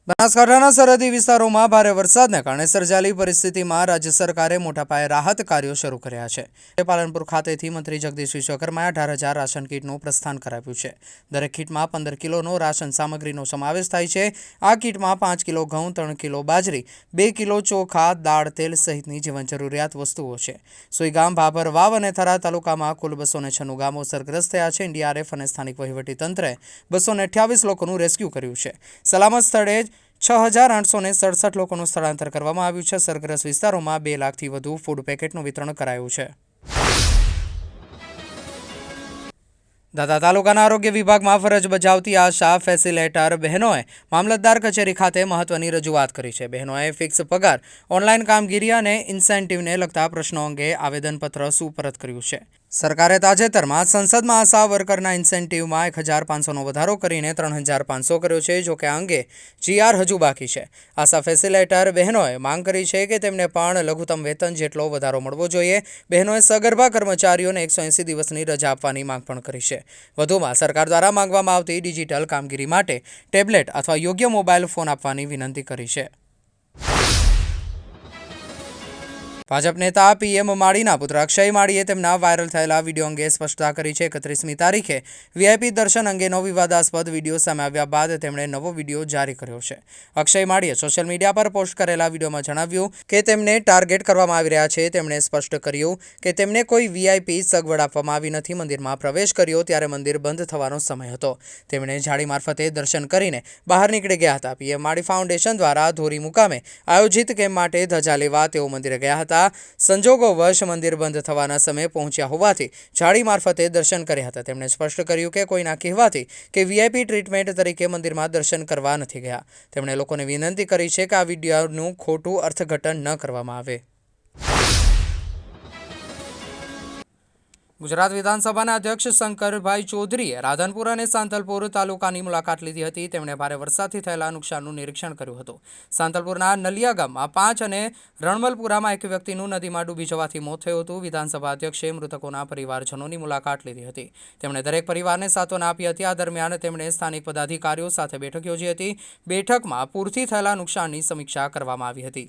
બનાસકાંઠાના સરહદી વિસ્તારોમાં ભારે વરસાદને કારણે સર્જાયેલી પરિસ્થિતિમાં રાજ્ય સરકારે મોટા પાયે રાહત કાર્યો શરૂ કર્યા છે। પાલનપુર ખાતેથી મંત્રી જગદીશ વિશ્વકર્માએ 18,000 રાશન કીટનું પ્રસ્થાન કરાવ્યું છે। દરેક કીટમાં 15 કિલોનો રાશન સામગ્રીનો સમાવેશ થાય છે। આ કીટમાં 5 કિલો ઘઉં, 3 કિલો બાજરી, 2 કિલો ચોખા, દાળ, તેલ સહિતની જીવન જરૂરિયાત વસ્તુઓ છે। સુઈગામ, ભાભર, વાવ અને થરા તાલુકામાં કુલ 296 ગામો અસરગ્રસ્ત થયા છે। એનડીઆરએફ અને સ્થાનિક વહીવટીતંત્રે 228 લોકોનું રેસ્ક્યુ કર્યું છે। સલામત સ્થળે 6,867 લોકોનું સ્થળાંતર કરવામાં આવ્યું છે। અસરગ્રસ્ત વિસ્તારોમાં 2 લાખથી વધુ ફૂડ પેકેટનું વિતરણ કરાયું છે। દાતા તાલુકાના આરોગ્ય વિભાગમાં ફરજ બજાવતી આશા ફેસિલેટર બહેનોએ મામલતદાર કચેરી ખાતે મહત્વની રજૂઆત કરી છે। બહેનોએ ફિક્સ પગાર, ઓનલાઈન કામગીરી અને ઇન્સેન્ટિવને લગતા પ્રશ્નો અંગે આવેદનપત્ર સુપરત કર્યું છે। સરકારે તાજેતરમાં સંસદમાં આશા વર્કરના ઇન્સેન્ટિવમાં 1,500નો વધારો કરીને 3,500 કર્યો છે। જો કે આ અંગે જીઆર હજુ બાકી છે। આશા ફેસિલેટર બહેનોએ માંગ કરી છે કે તેમને પણ લઘુત્તમ વેતન જેટલો વધારો મળવો જોઈએ। બહેનોએ સગર્ભા કર્મચારીઓને 180 દિવસની રજા આપવાની માંગ પણ કરી છે। વધુમાં સરકાર દ્વારા માંગવામાં આવતી ડિજિટલ કામગીરી માટે ટેબ્લેટ અથવા યોગ્ય મોબાઈલ ફોન આપવાની વિનંતી કરી છે। ભાજપ નેતા પીએમ માળીના પુત્ર અક્ષય માળીએ તેમના વાયરલ થયેલા વિડીયો અંગે સ્પષ્ટતા કરી છે। 31મી તારીખે વીઆઈપી દર્શન અંગેનો વિવાદાસ્પદ વિડીયો સામે આવ્યા બાદ તેમણે નવો વિડીયો જારી કર્યો છે। અક્ષય માળીએ સોશિયલ મીડિયા પર પોસ્ટ કરેલા વિડીયોમાં જણાવ્યું કે તેમને ટાર્ગેટ કરવામાં આવી રહ્યા છે। તેમણે સ્પષ્ટ કર્યું કે તેમને કોઈ વીઆઈપી સગવડ આપવામાં આવી નથી। મંદિરમાં પ્રવેશ કર્યો ત્યારે મંદિર બંધ થવાનો સમય હતો। તેમણે ઝાડી મારફતે દર્શન કરીને બહાર નીકળી ગયા હતા। પીએમ માળી ફાઉન્ડેશન દ્વારા ધોરી મુકામે આયોજિત કેમ્પ માટે ધજા લેવા તેઓ મંદિરે ગયા હતા। સંજોગોવશ મંદિર બંધ થવાના સમયે પહોંચ્યા હોવાથી ઝાડી મારફતે દર્શન કર્યા હતા। તેમણે સ્પષ્ટ કર્યું કે કોઈના કહેવાથી કે વીઆઈપી ટ્રીટમેન્ટ તરીકે મંદિરમાં દર્શન કરવા નથી ગયા। તેમણે લોકોને વિનંતી કરી છે કે આ વિડીયોનું ખોટું અર્થઘટન ન કરવામાં આવે। ગુજરાત વિધાનસભાના અધ્યક્ષ શંકરભાઈ ચૌધરીએ રાધનપુર અને સાંતલપુર તાલુકાની મુલાકાત લીધી હતી। તેમણે ભારે વરસાદથી થયેલા નુકસાનનું નિરીક્ષણ કર્યું હતું। સાંતલપુરના નલિયા ગામમાં 5 અને રણમલપુરામાં એક વ્યક્તિનું નદીમાં ડૂબી જવાથી મોત થયું હતું। વિધાનસભા અધ્યક્ષે મૃતકોના પરિવારજનોની મુલાકાત લીધી હતી। તેમણે દરેક પરિવારને સાંત્વના આપી હતી। આ દરમિયાન તેમણે સ્થાનિક પદાધિકારીઓ સાથે બેઠક યોજી હતી। બેઠકમાં પૂરથી થયેલા નુકસાનની સમીક્ષા કરવામાં આવી હતી।